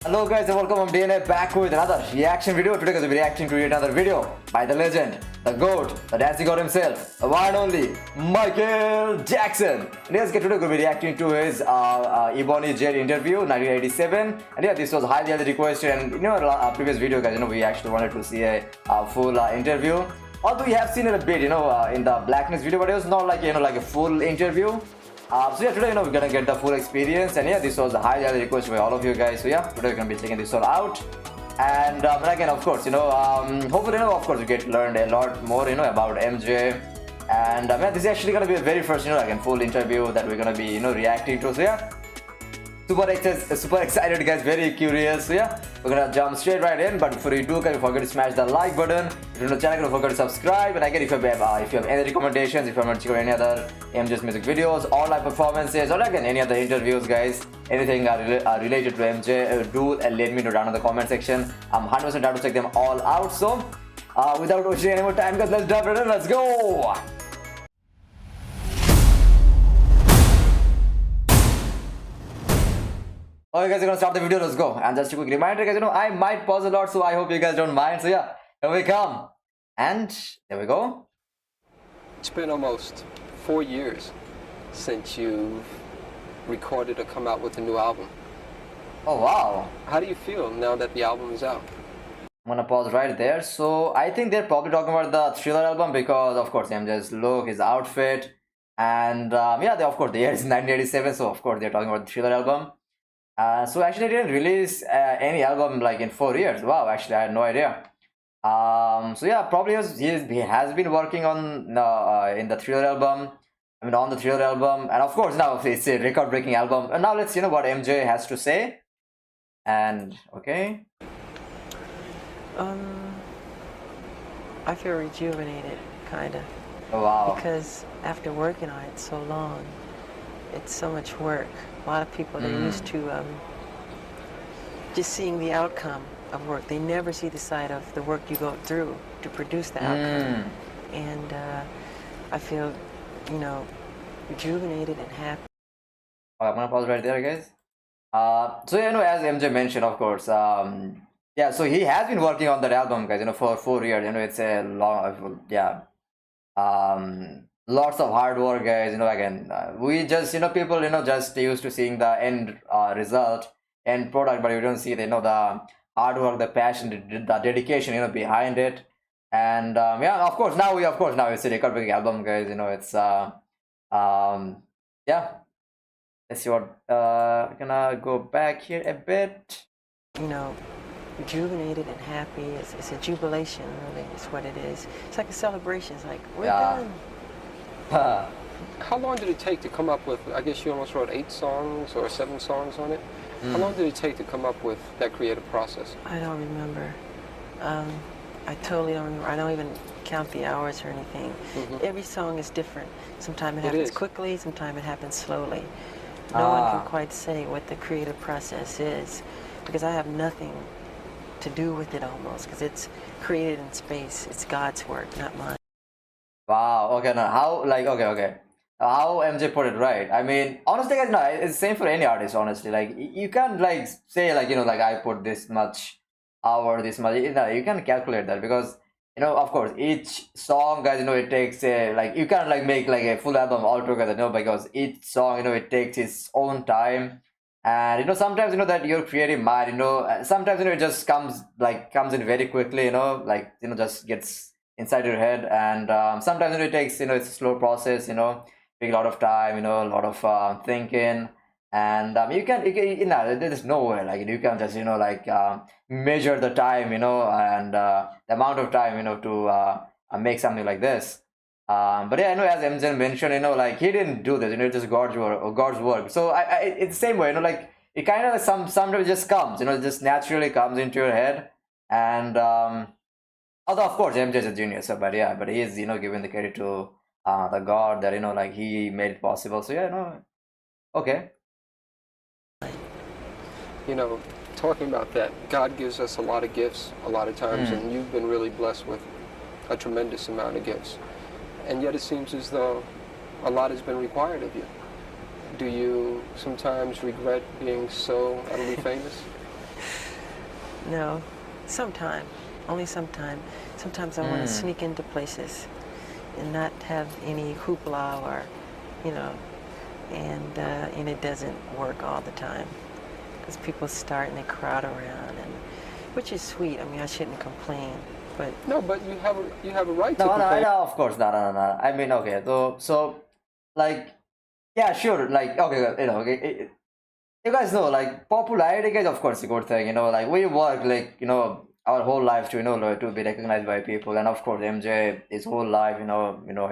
Hello guys and welcome. I'm DNA back with another reaction video. Today guys we'll be reacting to yet another video by the legend, the GOAT, the dancing god himself, the one and only Michael Jackson. And yes, today we'll be reacting to his Ebony Jet interview 1987. And yeah, this was highly requested, and previous video guys, we actually wanted to see a full interview. Although we have seen it a bit, in the Blackness video, but it was not like like a full interview. So yeah, today we're gonna get the full experience, and yeah, this was highly requested by all of you guys. So yeah, today we're gonna be checking this all out, and again, of course, hopefully, of course, you get learned a lot more, about MJ, and yeah, this is actually gonna be the very first, again, full interview that we're gonna be, reacting to. So yeah. Super excited guys, very curious. So yeah, we're gonna jump straight right in, but before you do guys, don't forget to smash the like button. If you're new to the channel, don't forget to subscribe. And again, if you have any recommendations, if you want to check out any other MJ's music videos or live performances, or again any other interviews guys, anything related to MJ, do let me know down in the comment section. I'm 100% down to check them all out. So without wasting any more time guys, let's jump right in. Let's go. Okay guys, we're gonna start the video, let's go. And just a quick reminder guys, I might pause a lot, so I hope you guys don't mind. So yeah, here we come. And there we go. It's been almost 4 years since you've recorded or come out with a new album. Oh wow. How do you feel now that the album is out? I'm gonna pause right there. So I think they're probably talking about the Thriller album, because of course MJ's look, his outfit, and yeah, of course the year is 1987, so of course they're talking about the Thriller album. So actually, they didn't release any album like in 4 years. Wow, actually, I had no idea. So yeah, probably he has been working on in the Thriller album. I mean, on the Thriller album, and of course now it's a record-breaking album. And now let's see what MJ has to say. And okay. I feel rejuvenated, kinda. Oh, wow. Because after working on it so long, it's so much work. A lot of people, they're used to just seeing the outcome of work. They never see the side of the work you go through to produce the outcome. And I feel, rejuvenated and happy. I'm gonna pause right there, guys. So as MJ mentioned, of course, yeah. So he has been working on that album, guys. For 4 years. It's a long, yeah. Lots of hard work guys. Again, we just people just used to seeing the end result, end product, but you don't see the hard work, the passion, the dedication behind it. And yeah, of course now it's a record-breaking album guys. It's yeah, let's see what we're gonna go back here a bit. Rejuvenated and happy. It's a jubilation, really. It's what it is. It's like a celebration. It's like we're done. How long did it take to come up with, I guess you almost wrote 8 songs or 7 songs on it? How long did it take to come up with that creative process? I don't remember. I totally don't remember. I don't even count the hours or anything. Every song is different. Sometimes it happens quickly, sometimes it happens slowly. No one can quite say what the creative process is, because I have nothing to do with it almost, because it's created in space. It's God's work, not mine. Wow. Okay. Now how okay. How MJ put it right. I mean, honestly, guys, no, it's the same for any artist. Honestly, like you can't say like I put this much hour, this much. You can calculate that, because of course each song, guys, it takes a you can't make a full album altogether. Because each song, it takes its own time. And sometimes that your creative mind, sometimes it just comes in very quickly. Just gets inside your head, and sometimes it takes it's a slow process, take a lot of time, a lot of thinking, and you can there's no way you can just measure the time, and the amount of time to make something like this. But yeah, as MJ mentioned, he didn't do this, it's just God's work. So it's the same way, it kind of sometimes just comes, it just naturally comes into your head. And although of course MJ is a genius, but yeah, but he is giving the credit to the God that he made it possible. So yeah, okay. Talking about that, God gives us a lot of gifts a lot of times, and you've been really blessed with a tremendous amount of gifts, and yet it seems as though a lot has been required of you. Do you sometimes regret being so utterly famous? No, sometime, only sometime. Sometimes I want to sneak into places and not have any hoopla or, you know, and it doesn't work all the time because people start and they crowd around, and which is sweet. I mean, I shouldn't complain, but No, but you have a right to No, no, complain. no, of course, no. I mean, okay, so, like, yeah, sure, like, okay, you know, okay, you guys know, like, popularity is, of course, a good thing, you know, like, we work, like, you know, our whole life to, you know, like, to be recognized by people, and of course, MJ, his whole life, he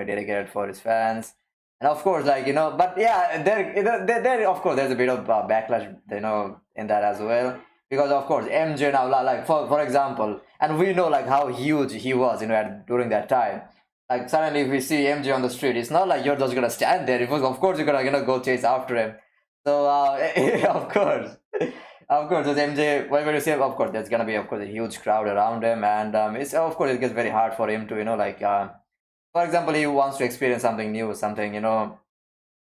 dedicated for his fans, and of course, like, you know, but yeah, there, of course, there's a bit of backlash, you know, in that as well, because of course, MJ now, like, for example, and we know, like, how huge he was, you know, during that time. Like, suddenly, if we see MJ on the street, it's not like you're just gonna stand there. Of course, you're gonna, you know, go chase after him. So, of course, of course, with MJ, whatever you say, of course, there's gonna be, of course, a huge crowd around him, and it's, of course, it gets very hard for him to, you know, like, for example, he wants to experience something new, something, you know,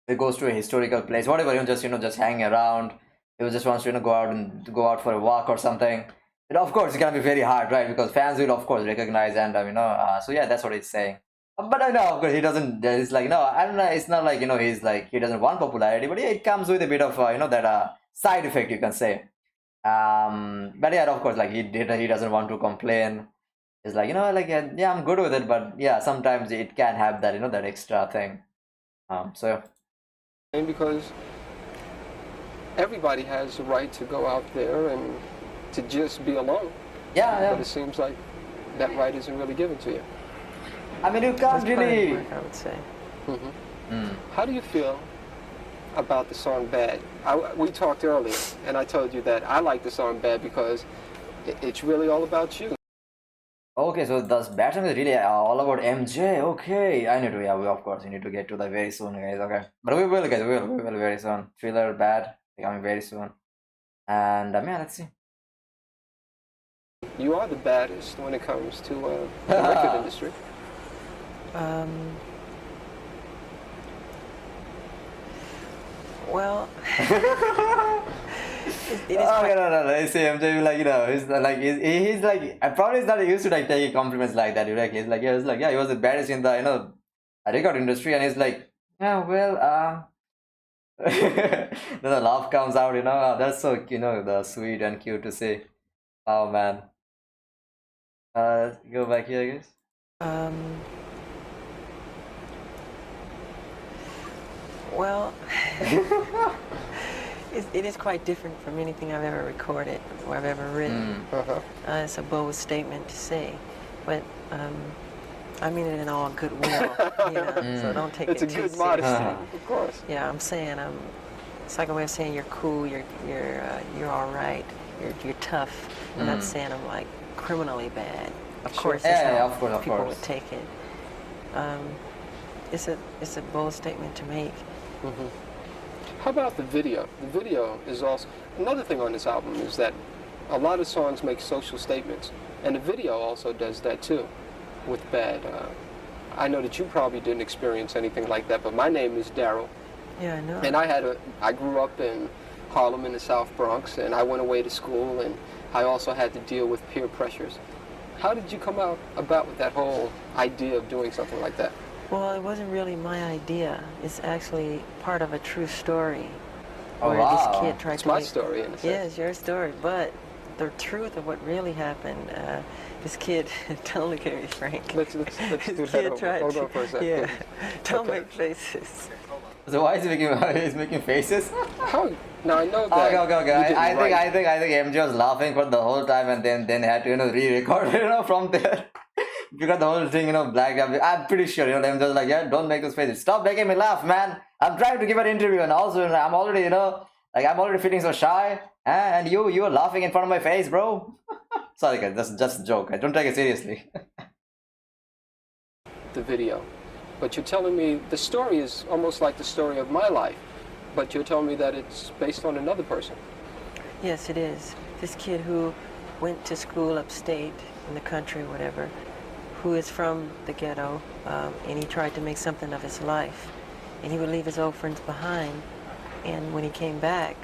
he goes to a historical place, whatever, you know, just hang around. He just wants to, you know, go out for a walk or something. And of course, it's gonna be very hard, right? Because fans will, of course, recognize, and so yeah, that's what he's saying. But I know, of course, he doesn't. It's like, no, I don't know. It's not like, you know, he's like, he doesn't want popularity, but yeah, it comes with a bit of you know, that side effect, you can say. But yeah, of course, like, he doesn't want to complain. It's like, you know, like, yeah, I'm good with it, but yeah, sometimes it can have that, you know, that extra thing. So Because everybody has the right to go out there and to just be alone. yeah. But it seems like that right isn't really given to you. I mean, you can't that's part of the really. work, I would say. How do you feel about the song Bad? We talked earlier, and I told you that I like the song Bad because it's really all about you. Okay, so the bad song is really all about MJ. Okay, I need to, yeah, of course, we need to get to that very soon, guys. Okay, but we will, guys, we will very soon. Thriller Bad coming very soon, and yeah, let's see. You are the baddest when it comes to the record industry. Well, it is Oh, quite, no. You see, MJ, like, you know, he's like, I probably is not used to like taking compliments like that. Like, he's like, yeah, he was the baddest in the, you know, record industry, and he's like, yeah, well, then the laugh comes out, you know. That's so, you know, the sweet and cute to see. Oh man. Go back here, I guess. well, it is quite different from anything I've ever recorded or I've ever written. It's a bold statement to say, but I mean it in all goodwill, you know. So don't take It's it a too good modesty, seriously. of course. Yeah, I'm saying it's like a way of saying you're cool, you're all right, you're tough. I'm not saying I'm like criminally bad. Of course, that's Yeah, how of course, of people course. would take it. It's a bold statement to make. How about the video? The video is also another thing on this album is that a lot of songs make social statements, and the video also does that too. With Bad, I know that you probably didn't experience anything like that, but my name is Daryl, Yeah, I know. and I grew up in Harlem in the South Bronx, and I went away to school, and I also had to deal with peer pressures. How did you come about with that whole idea of doing something like that? Well, it wasn't really my idea. It's actually part of a true story. Oh, where wow. this kid tried It's to my make, story, in a sense. Yeah, it's your story, but the truth of what really happened, this kid, don't look at me, Frank. Let's do This that kid over. tried Hold to- on for a second. Yeah, don't Okay. make faces. So why is he making he's making faces? How? Now I know that. Okay. you didn't I write. think MJ was laughing for the whole time, and then had to, you know, re-record it, you know, from there. Because the whole thing, you know, blacked out. I'm pretty sure, you know, MJ was like, yeah, don't make those faces. Stop making me laugh, man. I'm trying to give an interview, and also I'm already, you know, like, I'm already feeling so shy, and you are laughing in front of my face, bro. Sorry, guys, that's just a joke. Don't take it seriously. The video. But you're telling me the story is almost like the story of my life, but you're telling me that it's based on another person. Yes, it is. This kid who went to school upstate in the country, whatever, who is from the ghetto, and he tried to make something of his life. And he would leave his old friends behind. And when he came back,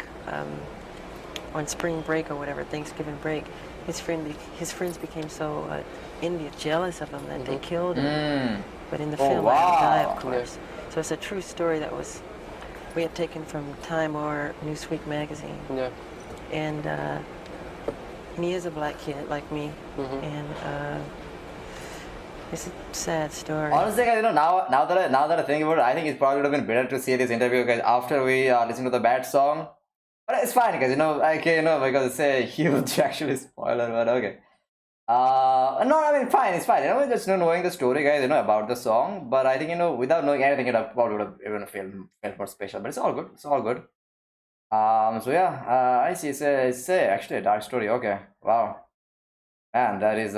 on spring break or whatever, Thanksgiving break, his friends became so jealous of him that they killed him. But in the film, I don't die, of course. So it's a true story that we had taken from Time or Newsweek magazine. Yeah. And he is a black kid like me, and it's a sad story. Honestly, guys, now that I think about it, I think it probably would have been better to see this interview, guys, after we listen to the bad song. But it's fine, guys. Because it's a huge actually spoiler. But okay. No, I mean, fine, it's fine. Just knowing the story, guys, about the song. But I think without knowing anything, it probably would have even felt more special. But it's all good. It's all good. So yeah, I see. It's actually a dark story. Okay, wow, man, that is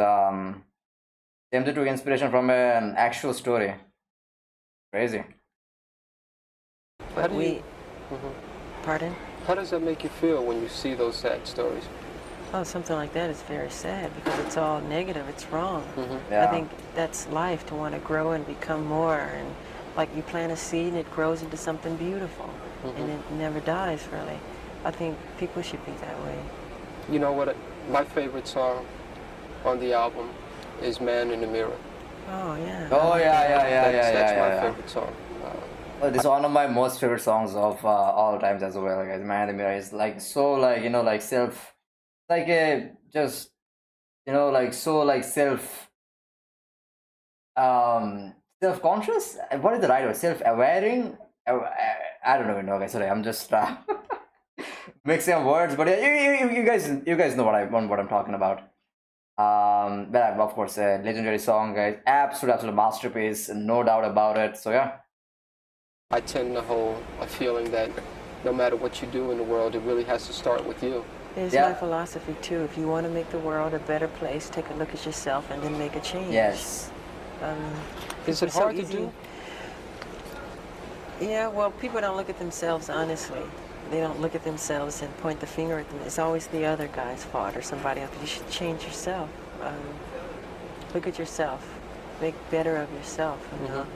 tempted to inspiration from an actual story. Crazy. But pardon? How does that make you feel when you see those sad stories? Oh, something like that is very sad because it's all negative. It's wrong. Yeah. I think that's life, to want to grow and become more. And like you plant a seed and it grows into something beautiful, and it never dies, really. I think people should be that way. You know what? My favorite song on the album is "Man in the Mirror." Oh yeah. Oh yeah. That's my favorite song. This is one of my most favorite songs of all times as well, guys. Man in the Mirror is like so like like self, like a just like so like self-conscious. What is the right word? Self-awareing. I don't even know, guys. Sorry, I'm just mixing up words, but yeah, you guys know what I'm talking about. But of course, a legendary song, guys. Absolute masterpiece, no doubt about it. So yeah. I tend to hold a feeling that no matter what you do in the world, it really has to start with you. It's my philosophy too. If you want to make the world a better place, take a look at yourself and then make a change. Yes. Is it hard to do? Yeah, well, people don't look at themselves honestly. They don't look at themselves and point the finger at them. It's always the other guy's fault or somebody else. You should change yourself. Look at yourself. Make better of yourself, you know?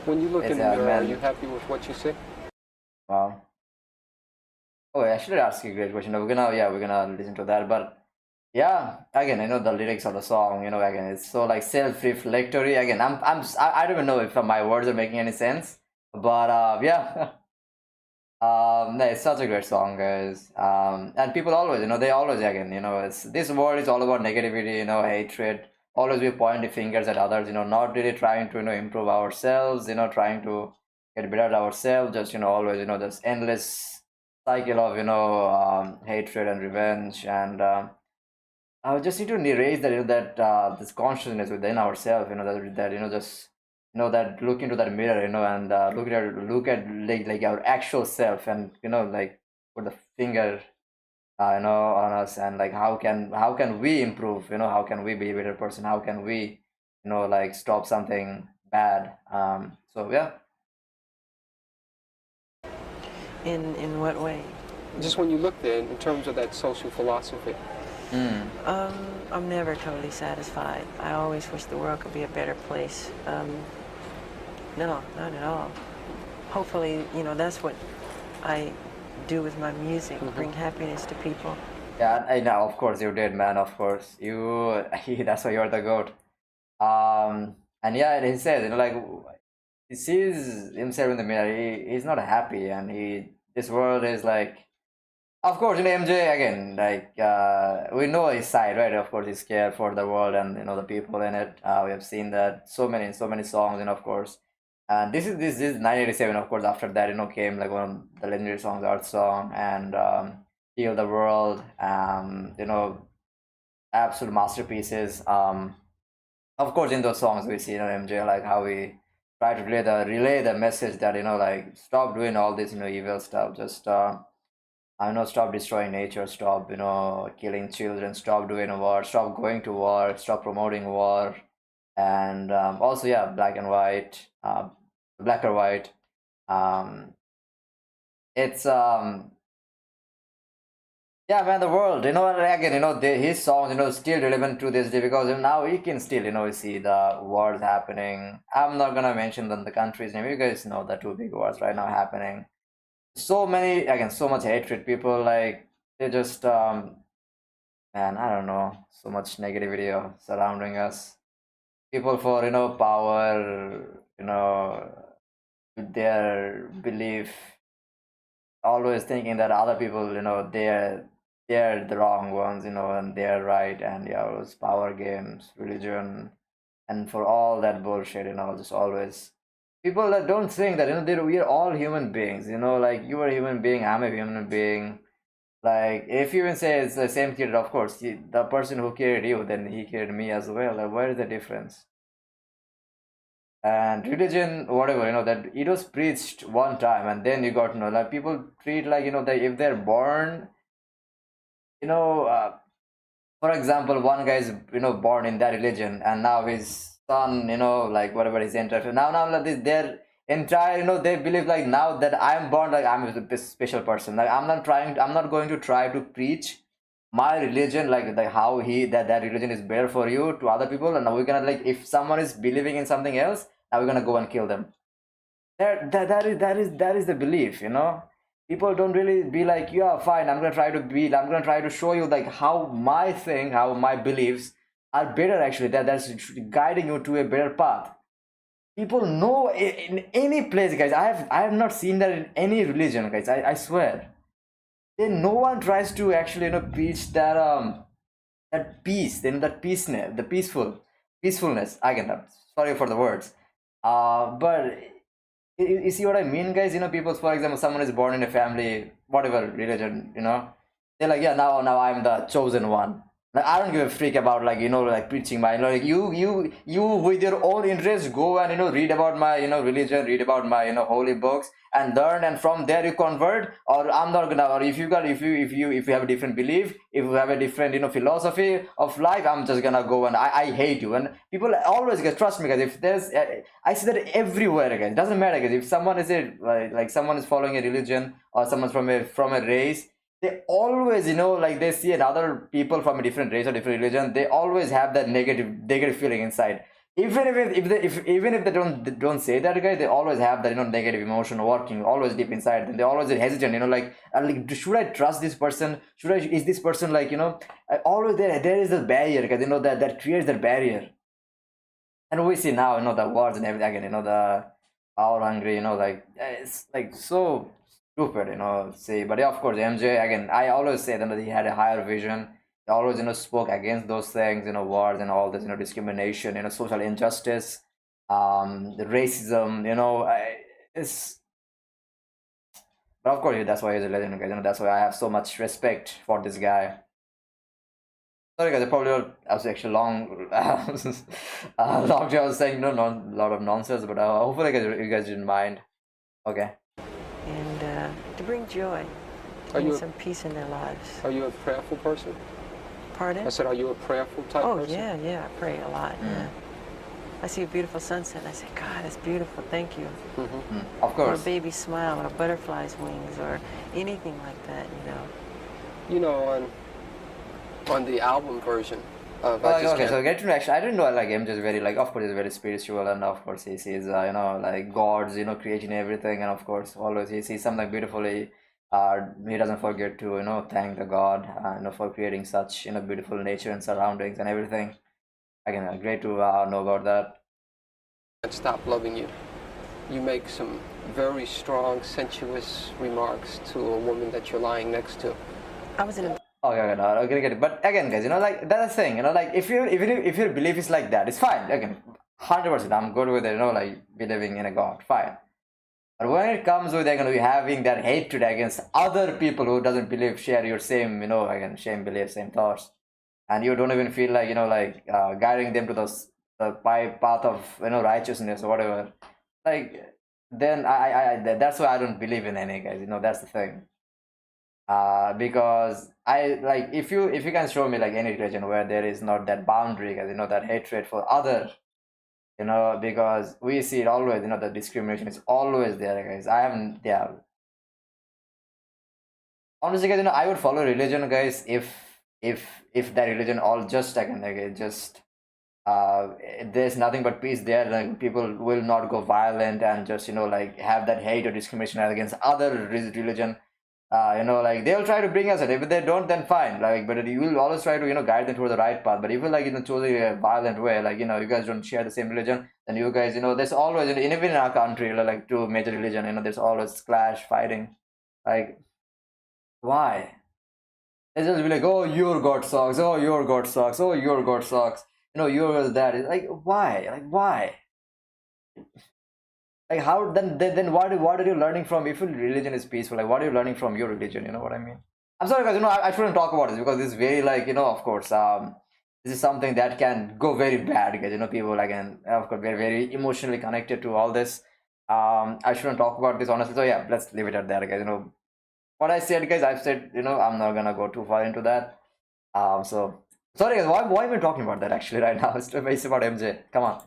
When you look in the mirror, are you happy with what you see? Wow. Oh, I should ask you a great question. We're gonna listen to that. But yeah, again, the lyrics of the song. Again, it's so like self-reflectory. Again, I don't even know if my words are making any sense. But yeah. No, it's such a great song, guys. And people always, they always, again, this world is all about negativity, hatred. Always we point the fingers at others, not really trying to, improve ourselves, trying to get better at ourselves. Just, always, this endless cycle of, hatred and revenge. And I just need to erase that, this consciousness within ourselves, that just that look into that mirror and look at like our actual self and like put the finger on us and like how can we improve, how can we be a better person, how can we like stop something bad. So yeah. In what way? Just when you look there in terms of that social philosophy. I'm never totally satisfied. I always wish the world could be a better place. No, not at all. Hopefully, that's what I do with my music, bring happiness to people. Yeah, I know, of course you did, man, of course. That's why you're the GOAT. And yeah, he says, like, he sees himself in the mirror, he's not happy, and this world is like, of course, MJ, again, like, we know his side, right? Of course, he's scared for the world and, the people in it. We have seen that so many songs, of course. And this is 1987, of course. After that, came like one of the legendary songs, Art Song, and Heal the World. Absolute masterpieces. Of course, in those songs we see, MJ, like how we try to relay the message that like stop doing all this evil stuff. Just stop destroying nature. Stop killing children. Stop doing war. Stop going to war. Stop promoting war. And also, yeah, black or white. It's yeah, man, the world, again, his songs, still relevant to this day because now you can still, see the wars happening. I'm not gonna mention the country's name. You guys know the two big wars right now happening. so many, again, so much hatred. People like they just man, I don't know, so much negativity surrounding us. People for power, with their belief, always thinking that other people, they're the wrong ones, and they're right, and yeah, it was power games, religion, and for all that bullshit, just always people that don't think that we're all human beings, like you are a human being, I'm a human being. Like if you even say it's the same kid, of course, the person who carried you, then he carried me as well. Like, where is the difference? And religion, whatever, that it was preached one time, and then you got like people treat like that if they're born, you know, uh, for example, one guy is born in that religion, and now his son, like whatever his interest now like this, their entire they believe like now that I'm born, like I'm a special person. Like I'm not going to try to preach my religion, like how that religion is better for you to other people, and now we're gonna, like, if someone is believing in something else, now we're gonna go and kill them. That is the belief, people don't really be like, yeah, fine, I'm gonna try to show you like how my thing, how my beliefs are better, actually, that's guiding you to a better path. People know in any place, guys. I have not seen that in any religion, guys. I swear, then no one tries to actually preach that peace, then that peaceness, the peacefulness. Again, sorry for the words, but you see what I mean, guys? People, for example, someone is born in a family, whatever religion, they're like, yeah, now I'm the chosen one. Like, I don't give a freak about, like, like preaching my, like, you with your own interest go and read about my religion, read about my holy books, and learn, and from there you convert. Or I'm not gonna, or if you have a different belief, if you have a different philosophy of life, I'm just gonna go and I hate you. And people always, guys, trust me, guys, if there's I see that everywhere, guys. It doesn't matter, guys, if someone is like someone is following a religion, or someone's from a race, they always, like, they see another people from a different race or different religion, they always have that negative feeling inside. Even if they don't say that, guys, they always have that negative emotion working always deep inside, and they always hesitant, like, should I trust this person? Is this person, like, always there is a barrier, guys, that creates that barrier. And we see now, the wars and everything again, the power hungry, like, it's like so stupid, see. But yeah, of course, MJ, again, I always say that he had a higher vision. He always, spoke against those things, wars and all this, discrimination, social injustice, the racism, it's, but of course, that's why he's a legend, guys. That's why I have so much respect for this guy. Sorry, guys, I probably I was actually long, long time I was saying a lot of nonsense, but hopefully, you guys didn't mind. Okay. And to bring joy, to bring some peace in their lives. Are you a prayerful person? Pardon? I said, are you a prayerful type person? Oh, yeah, I pray a lot, yeah. I see a beautiful sunset, and I say, God, it's beautiful, thank you. Of course. Or a baby smile, or a butterfly's wings, or anything like that, On the album version of okay, so get to know, actually, I didn't know, like, him just very, like, of course, he's very spiritual, and of course, he sees, like, gods, creating everything, and of course, always he sees something beautifully. He doesn't forget to, thank the God, for creating such, beautiful nature and surroundings and everything. Again, great to know about that. And stop loving you. You make some very strong, sensuous remarks to a woman that you're lying next to. I was in a... Okay, no, okay, get it. But again, guys, like, that's the thing, like, if your belief is like that, it's fine. Again, 100%, I'm good with it, like, believing in a God, fine. But when it comes with, again, having that hatred against other people who doesn't believe, share your same, again, same beliefs, same thoughts, and you don't even feel like, like, guiding them to the path of, righteousness or whatever, like, then that's why I don't believe in any, guys. That's the thing. Because I, like, if you can show me, like, any religion where there is not that boundary, guys, that hatred for other, because we see it always, the discrimination is always there, guys. I haven't, yeah. Honestly, guys, I would follow religion, guys, if that religion all just, again, like, just there's nothing but peace there. Like people will not go violent and just like have that hate or discrimination against other religion. Like they'll try to bring us in. If they don't, then fine. Like, but you will always try to guide them toward the right path. But if you like choose a violent way, like you guys don't share the same religion, then you guys there's always even in our country like two major religion, there's always clash, fighting. Like why? It's just be like, oh, your God sucks. Oh, your God sucks. Oh, your God sucks. You're that. It's like, why? Like, why? Like, how then what are you learning from? If your religion is peaceful, like, what are you learning from your religion? You know what I mean? I'm sorry, guys. I shouldn't talk about this because it's very like, of course, this is something that can go very bad, guys. People like, and of course, we're very emotionally connected to all this. I shouldn't talk about this honestly. So yeah, let's leave it at that, guys. What I said, guys, I've said, I'm not gonna go too far into that. So sorry, guys, why am I talking about that actually right now? It's about MJ. Come on.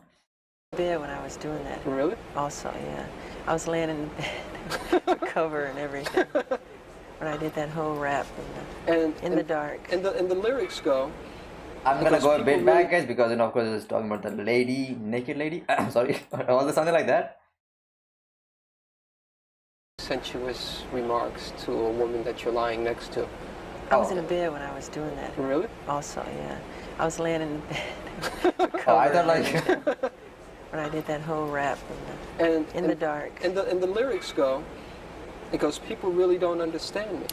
Bed when I was doing that. Really? Also, yeah. I was laying in the bed, the cover and everything. When I did that whole rap in the dark. And the lyrics go. I'm gonna go a bit back, guys, because of course it's talking about the lady, naked lady. Sorry, was there something like that? Sensuous remarks to a woman that you're lying next to. I was in a bed when I was doing that. Really? Also, yeah. I was laying in the bed. The Oh, I thought like when I did that whole rap in the dark. And the lyrics go. It goes, people really don't understand me.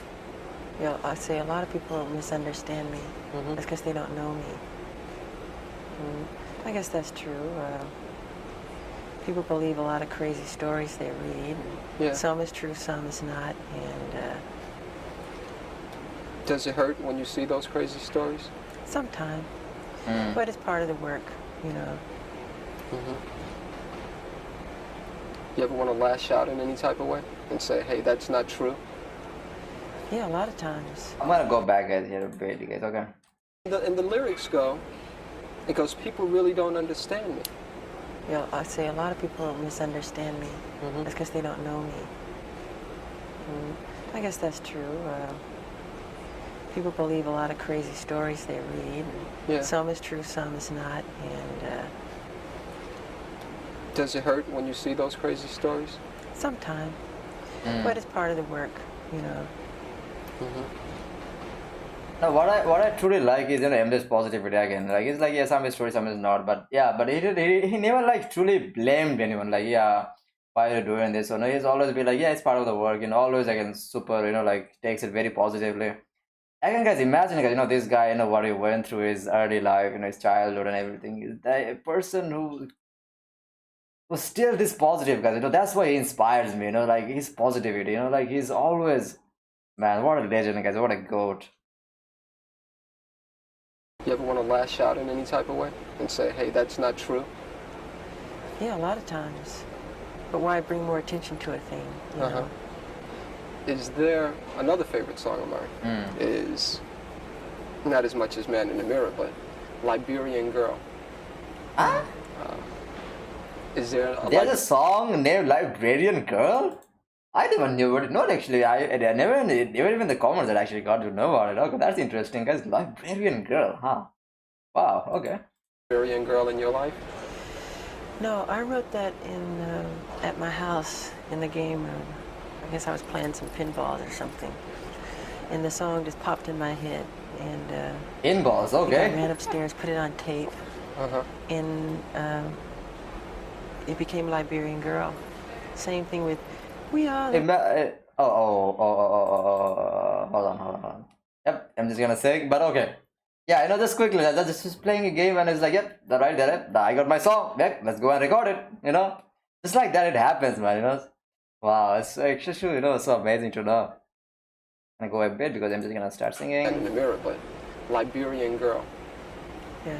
Yeah, I say a lot of people misunderstand me. Mm-hmm. That's because they don't know me. I guess that's true. People believe a lot of crazy stories they read. Yeah. Some is true, some is not. And does it hurt when you see those crazy stories? sometimes. But it's part of the work, Mm-hmm. You ever want to lash out in any type of way and say, hey, that's not true? Yeah, a lot of times. I'm gonna go back, guys, here a bit, guys. Okay. And the lyrics go, it goes, people really don't understand me. Yeah, I say a lot of people misunderstand me. Mm-hmm. That's because they don't know me. I guess that's true. People believe a lot of crazy stories they read. Yeah. Some is true, some is not. And does it hurt when you see those crazy stories? sometimes. But it's part of the work, Mm-hmm. Now, what I truly like is MJ's positivity again. Like it's like, yeah, some is true, some is not. But yeah, but he never like truly blamed anyone. Like, yeah, why are you doing this? So no, he's always been like, yeah, it's part of the work. Always again super, like takes it very positively. Again, guys, imagine, guys, this guy, what he went through his early life, his childhood and everything. A person who was still this positive, guys. That's why he inspires me. Like his positivity. Like he's always, man, what a legend, guys. What a goat. You ever want to lash out in any type of way and say, hey, that's not true? yeah, a lot of times. But why bring more attention to a thing, you know? Is there another favorite song of mine? Is not as much as Man in the Mirror, but Liberian Girl. Is there There's a song named Librarian Girl? I never knew it. No, actually, I never even the comments that actually got to know about it. Okay, that's interesting, guys. Librarian Girl, huh? Wow, okay. Librarian Girl in your life? No, I wrote that in at my house in the game room. I guess I was playing some pinball or something. And the song just popped in my head. And Pinballs, I okay. ran upstairs, put it on tape. And it became Liberian Girl. Same thing with We Are the... Hold on. Yep, I'm just gonna say, but okay. Yeah, just quickly, just playing a game and it's like, yep, right there, I got my song. Yep, let's go and record it, Just like that, it happens, man, Wow, it's actually, so amazing to know. I'm gonna go a bit because I'm just gonna start singing. Man in the Mirror, but Liberian Girl. Yeah.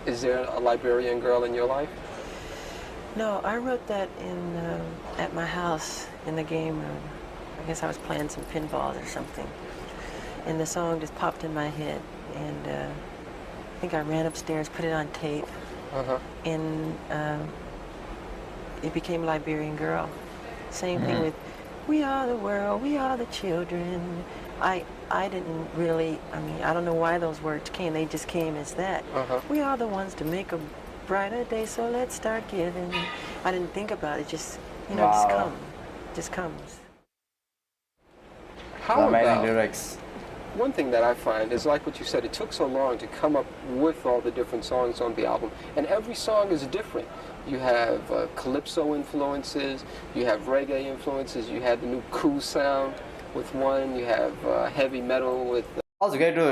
Is there a Liberian Girl in your life? No, I wrote that in at my house in the game room. I guess I was playing some pinball or something. And the song just popped in my head. And I think I ran upstairs, put it on tape. And it became Liberian Girl. Same thing with We Are the World, We Are the Children. I didn't really, I mean, I don't know why those words came. They just came as that. We are the ones to make a brighter day, so let's start giving. I didn't think about it. Just, you know, just Wow. come. Just comes. How Amazing about lyrics. one thing that I find is like what you said, it took so long to come up with all the different songs on the album, and every song is different. You have calypso influences, you have reggae influences, you had the new cool sound with one, you have heavy metal with... Also great to,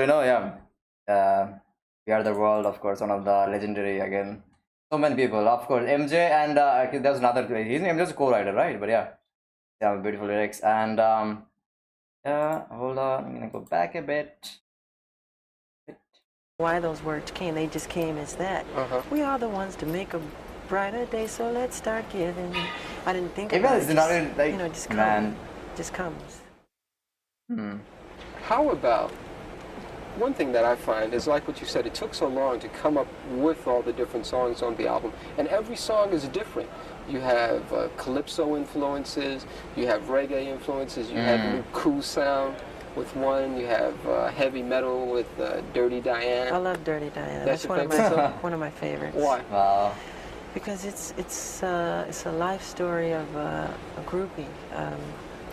We Are the World, of course, one of the legendary, again. So many people, of course. MJ and there's another, MJ's a co-writer, right? But yeah, beautiful lyrics. And hold on, I'm gonna go back a bit. Why those words came, they just came as that. We are the ones to make a brighter day, so let's start giving. I didn't think about it. Even it's not even like, you know, just come. man. Just comes. How about one thing that I find is like what you said, it took so long to come up with all the different songs on the album, and every song is different. You have calypso influences, you have reggae influences, you have the new cool sound with one, you have heavy metal with Dirty Diane. I love Dirty Diane. That's one your of favorite my song? one of my favorites. Why? Wow. Because it's a life story of a groupie. I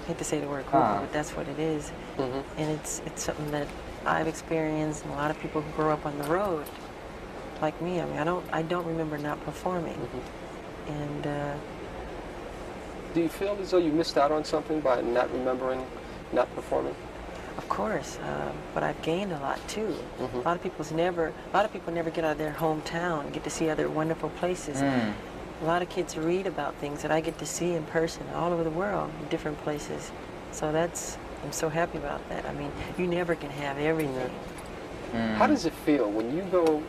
hate to say the word groupie, but that's what it is. And it's something that I've experienced, and a lot of people who grow up on the road, like me. I mean, I don't remember not performing. And do you feel as though you missed out on something by not remembering, not performing? of course, but I've gained a lot too. A lot of people never get out of their hometown and get to see other wonderful places. A lot of kids read about things that I get to see in person all over the world, in different places. So I'm so happy about that. I mean, you never can have everything. How does it feel when you go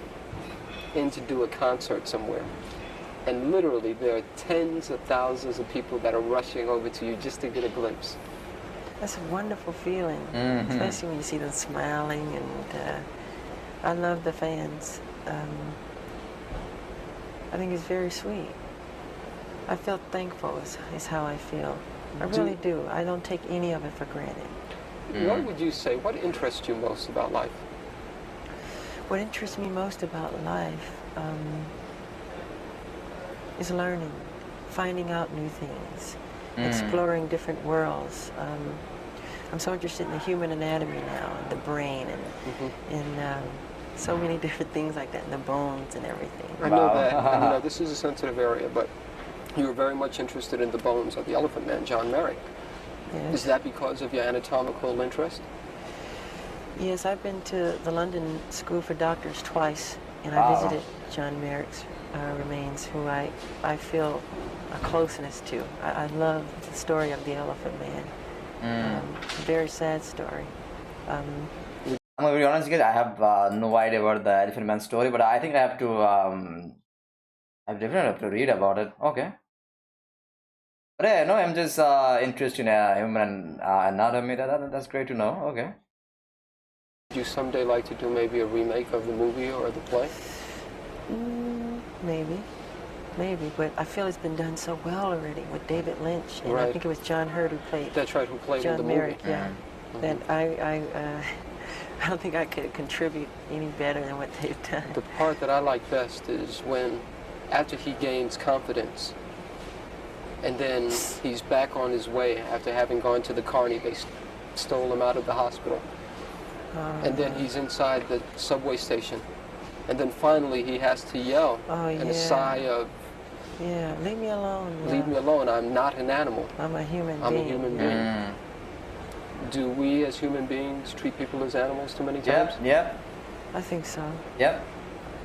in to do a concert somewhere and literally there are tens of thousands of people that are rushing over to you just to get a glimpse? That's a wonderful feeling, especially when you see them smiling, and I love the fans. I think it's very sweet. I feel thankful is how I feel. I really do. I don't take any of it for granted. What would you say, what interests you most about life? What interests me most about life is learning, finding out new things, exploring different worlds. I'm so interested in the human anatomy now, and the brain, and so many different things like that, and the bones and everything. I know that, and, you know, this is a sensitive area, but you were very much interested in the bones of the Elephant Man, John Merrick. Yes. Is that because of your anatomical interest? Yes, I've been to the London School for Doctors twice, and I visited John Merrick's remains, who I feel a closeness to. I love the story of the Elephant Man. Very sad story. I'm gonna be honest, guys. I have no idea about the Elephant Man story, but I think I definitely have to read about it. Okay. But yeah, no, I'm just interested in human anatomy. That's great to know. Okay. Would you someday like to do maybe a remake of the movie or the play? Maybe, but I feel it's been done so well already with David Lynch, and Right. I think it was John Hurt who played. That's right, who played in the John movie. Merrick, yeah. That I don't think I could contribute any better than what they've done. The part that I like best is when, after he gains confidence, and then he's back on his way after having gone to the carny, they stole him out of the hospital. And then he's inside the subway station. And then finally he has to yell in a sigh of, yeah, leave me alone. leave me alone, I'm not an animal. I'm a human being. I'm a human being. Do we as human beings treat people as animals too many times? Yep. I think so. Yep.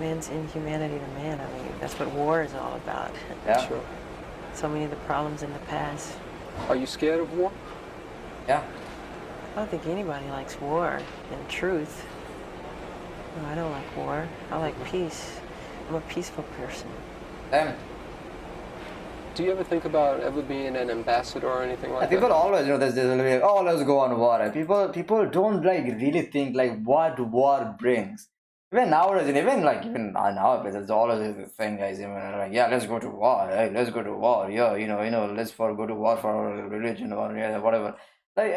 Man's inhumanity to man. I mean, that's what war is all about. Yeah. Sure. So many of the problems in the past. Are you scared of war? Yeah. I don't think anybody likes war, in truth. No, I don't like war. I like peace. I'm a peaceful person. Do you ever think about ever being an ambassador or anything like that? People always, there's like, oh, let's go on war. And people don't like really think like what war brings. Even nowadays, even nowadays, it's always the thing, guys. Even like, yeah, let's go to war. Hey, let's go to war. Yeah, let's go to war for our religion or whatever. Like,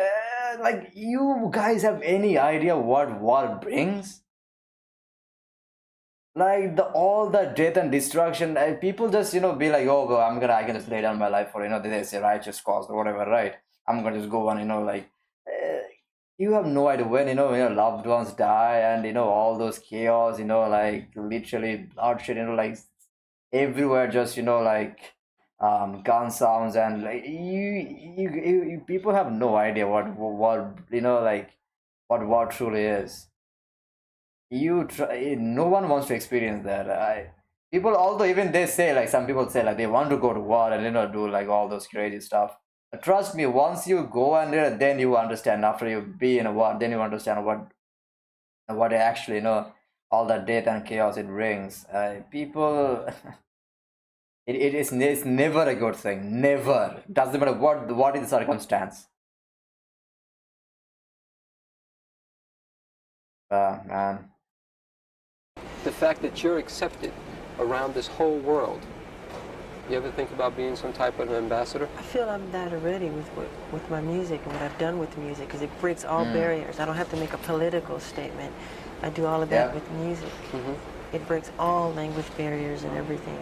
like, you guys have any idea what war brings? Like all the death and destruction, people just be like, oh well, I can just lay down my life for they say righteous cause or whatever, right? I'm gonna just go on, like uh, you have no idea when when your loved ones die, and all those chaos, like literally bloodshed, like everywhere, just like gun sounds, and like you people have no idea what like what war truly is. No one wants to experience that. People, although even they say, like some people say, like they want to go to war and do like all those crazy stuff. But trust me, once you go and then you understand. After you be in a war, then you understand what actually all that death and chaos it brings. People, it's never a good thing. Never, doesn't matter what is the circumstance. Man. The fact that you're accepted around this whole world. You ever think about being some type of ambassador? I feel I'm that already with my music and what I've done with music, because it breaks all barriers. I don't have to make a political statement. I do all of that with music. It breaks all language barriers and everything.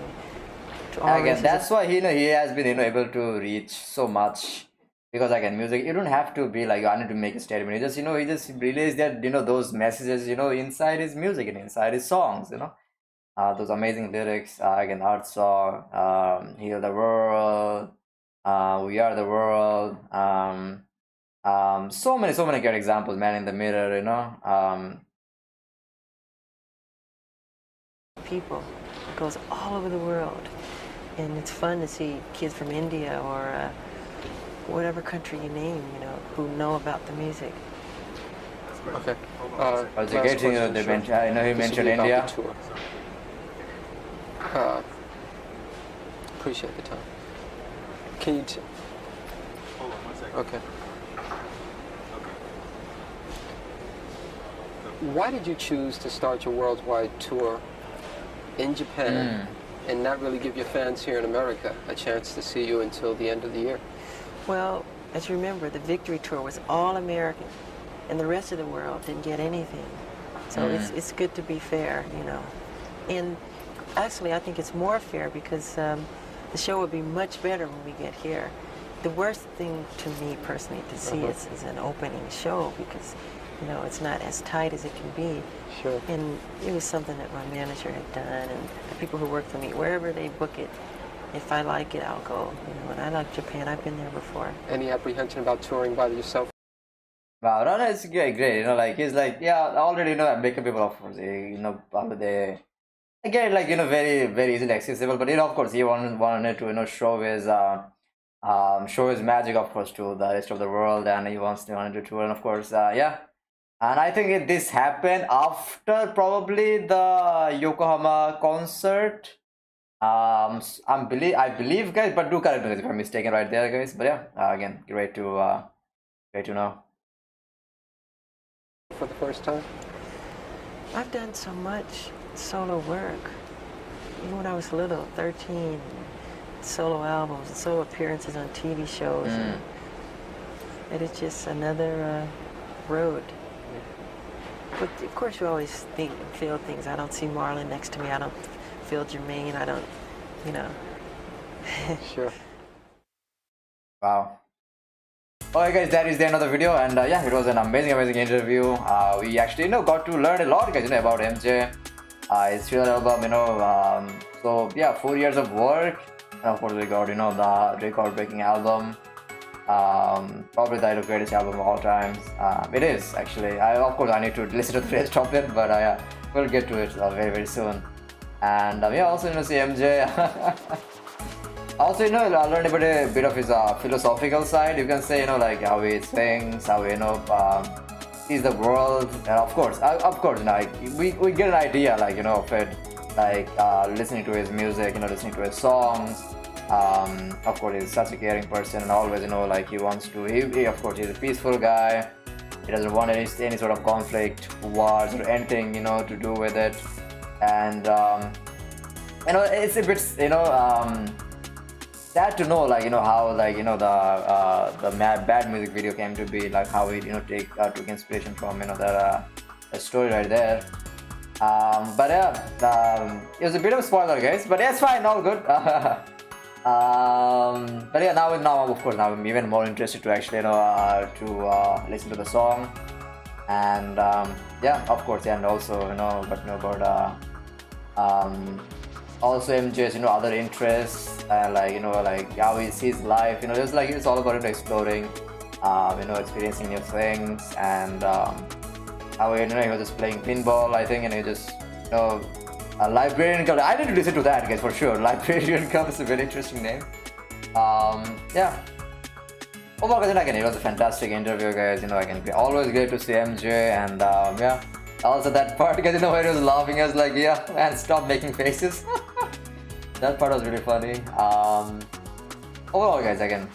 Again, that's why he has been able to reach so much, because again, music, you don't have to be like, I need to make a statement. He just he just released that those messages inside his music and inside his songs. Those amazing lyrics, again, Art Song, Heal the World, We Are the World, so many great examples, Man in the Mirror, people, it goes all over the world, and it's fun to see kids from India or whatever country you name, who know about the music. Okay. Was it great thing they mentioned? I know he mentioned India. Appreciate the time. Can you? Hold on 1 second. Okay. Why did you choose to start your worldwide tour in Japan and not really give your fans here in America a chance to see you until the end of the year? Well, as you remember, the Victory Tour was all American, and the rest of the world didn't get anything. So it's good to be fair, And actually, I think it's more fair because the show would be much better when we get here. The worst thing to me personally to see is an opening show, because it's not as tight as it can be. Sure. And it was something that my manager had done, and the people who work for me, wherever they book it, if I like it, I'll go. And I like Japan. I've been there before. Any apprehension about touring by yourself? Wow, no, it's great. Like he's like, yeah, already I'm making people, of course, they again, like very very easily accessible. But of course, he wanted to show his magic, of course, to the rest of the world, and he wanted to tour, and of course, yeah. And I think this happened after probably the Yokohama concert. I believe, guys, but do correct me if I'm mistaken right there, guys. But yeah, again, great to know. For the first time? I've done so much solo work. Even when I was little, 13, solo albums, solo appearances on TV shows. And it is just another road. But of course you always feel things. I don't see Marlon next to me. I don't feel Jermaine. I don't, Sure. Wow. Alright guys, that is the end of the video, and yeah, it was an amazing interview. We actually got to learn a lot, guys, about MJ, his thriller album, so yeah, 4 years of work, and of course we got the record-breaking album, probably the greatest album of all times. It is actually. Of course I need to listen to the rest of it, but yeah, we'll get to it very very soon. And yeah, also see MJ. Also, I learned about a bit of his philosophical side. You can say, like how he thinks, how he sees the world, and of course, like we get an idea, like of it, like listening to his music, listening to his songs. Of course, he's such a caring person, and always, like he wants to. He of course, he's a peaceful guy. He doesn't want any sort of conflict, wars, or anything, to do with it. And it's a bit, sad to know, like, how, like, the bad music video came to be, like how it, took inspiration from, the story right there. But yeah, it was a bit of a spoiler, guys, but yeah, it's fine, all good. But yeah, now of course, now I'm even more interested to actually, listen to the song. And yeah, of course, yeah, and also, but about also MJ's, other interests, and like how he sees life, just like it's all about exploring, experiencing new things, and how he was just playing pinball, I think, and he just, a Librarian Cup. I need to listen to that, guys, for sure. Librarian Cup is a very interesting name. Yeah. Overall, guys, again, it was a fantastic interview, guys. Again, always great to see MJ, and yeah. Also that part, guys, where he was laughing, I was like, yeah, man, stop making faces. That part was really funny. Overall, guys, again,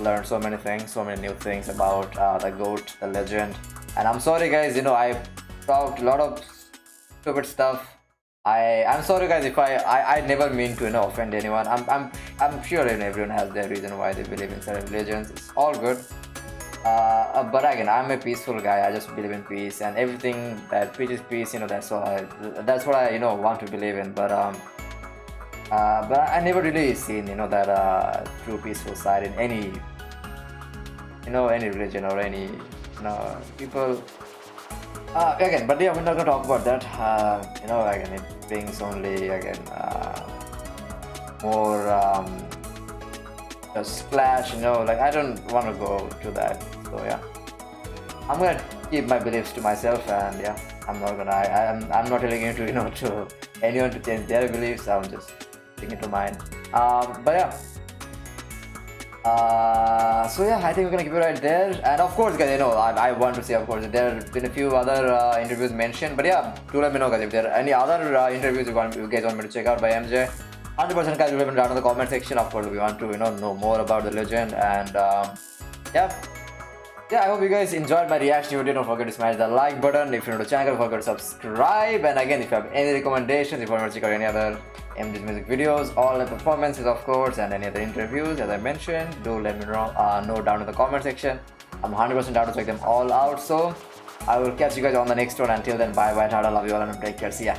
learned so many things, so many new things about the GOAT, the legend. And I'm sorry, guys, I talked a lot of stupid stuff. I'm sorry, guys, if I never mean to offend anyone. I'm sure everyone has their reason why they believe in certain religions. It's all good. But again, I'm a peaceful guy. I just believe in peace, and everything that preaches peace, that's what I want to believe in. But I never really seen that true peaceful side in any any religion or any people. Again, but yeah, we're not gonna talk about that. Again, it brings only more a splash. Like I don't want to go to that. So yeah, I'm gonna keep my beliefs to myself, and yeah, I'm not telling you to to anyone to change their beliefs. I'm just sticking to mine. But yeah. So yeah, I think we're gonna keep it right there. And of course, guys, I want to say, of course, there have been a few other interviews mentioned. But yeah, do let me know, guys, if there are any other interviews you guys want me to check out by MJ. 100%, guys, leave them down in the comment section. Of course, we want to know more about the legend. And yeah, I hope you guys enjoyed my reaction video. Don't forget to smash the like button. If you're new to the channel, don't forget to subscribe. And again, if you have any recommendations, if you want to check out any other MJ's music videos, all the performances, of course, and any other interviews, as I mentioned, do let me know down in the comment section. I'm 100% down to check them all out. So I will catch you guys on the next one. Until then, bye bye, Tata, love you all, and take care. See ya.